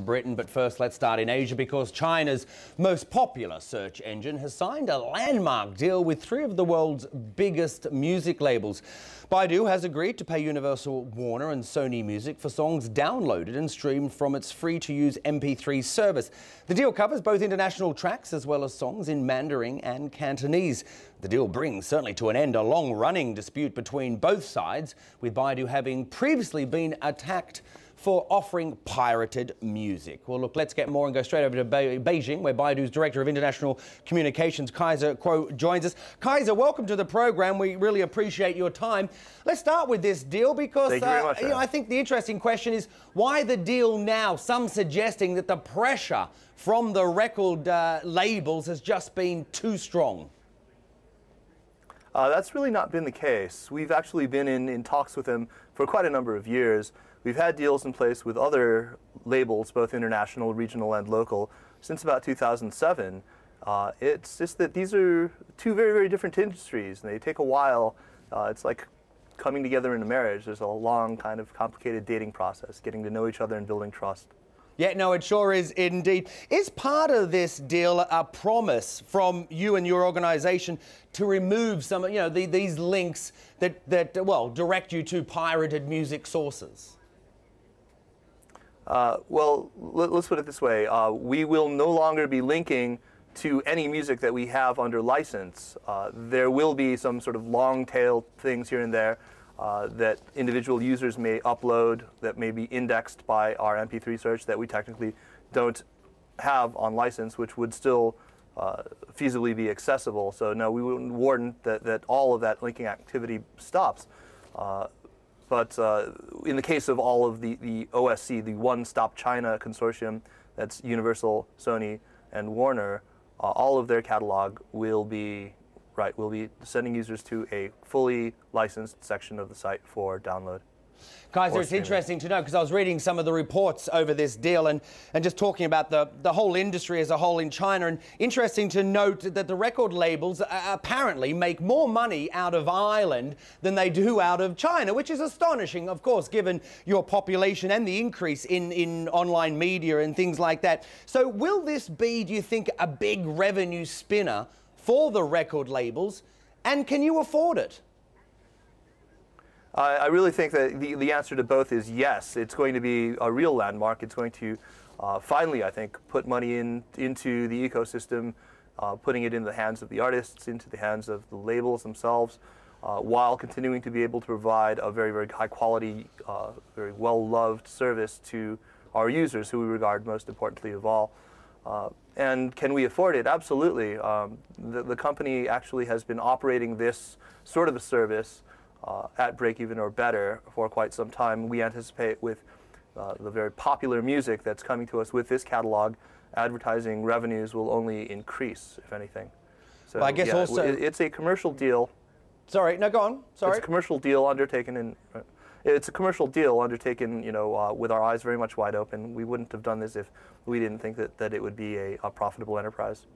Britain, but first let's start in Asia because China's most popular search engine has signed a landmark deal with three of the world's biggest music labels. Baidu has agreed to pay Universal, Warner and Sony Music for songs downloaded and streamed from its free-to-use MP3 service. The deal covers both international tracks as well as songs in Mandarin and Cantonese. The deal brings certainly to an end a long-running dispute between both sides, with Baidu having previously been attacked for offering pirated music. Well, look, let's get more and go straight over to Beijing, where Baidu's Director of International Communications, Kaiser Kuo, joins us. Kaiser, welcome to the program. We really appreciate your time. Let's start with this deal because Thank you very much, I think the interesting question is why the deal now? Some suggesting that the pressure from the record labels has just been too strong. That's really not been the case. We've actually been in talks with them for quite a number of years. We've had deals in place with other labels, both international, regional, and local, since about 2007. It's just that these are two very, very different industries, and they take a while. It's like coming together in a marriage. There's a long, kind of complicated dating process, getting to know each other and building trust. Yeah, no, it sure is indeed. Is part of this deal a promise from you and your organisation to remove some, these links that direct you to pirated music sources? Well, let's put it this way. We will no longer be linking to any music that we have under license. There will be some sort of long-tail things here and there that individual users may upload that may be indexed by our MP3 search that we technically don't have on license, which would still feasibly be accessible. So no, we wouldn't warn that all of that linking activity stops. But in the case of all of the OSC, the One Stop China consortium, that's Universal, Sony, and Warner, all of their catalog will be sending users to a fully licensed section of the site for download. Kaiser, it's interesting to know because I was reading some of the reports over this deal and just talking about the whole industry as a whole in China, and interesting to note that the record labels apparently make more money out of Ireland than they do out of China, which is astonishing, of course, given your population and the increase in online media and things like that. So will this be, do you think, a big revenue spinner for the record labels, and can you afford it? I really think that the answer to both is yes. It's going to be a real landmark. It's going to finally, I think, put money into the ecosystem, putting it in the hands of the artists, into the hands of the labels themselves, while continuing to be able to provide a very, very high quality, very well-loved service to our users, who we regard most importantly of all. And can we afford it? Absolutely. The company actually has been operating this sort of a service at break-even or better for quite some time. We anticipate with the very popular music that's coming to us with this catalog, advertising revenues will only increase, if anything. So well, I guess also it's a commercial deal. Sorry, no, go on. Sorry. It's a commercial deal undertaken it's a commercial deal undertaken, with our eyes very much wide open. We wouldn't have done this if we didn't think that it would be a profitable enterprise.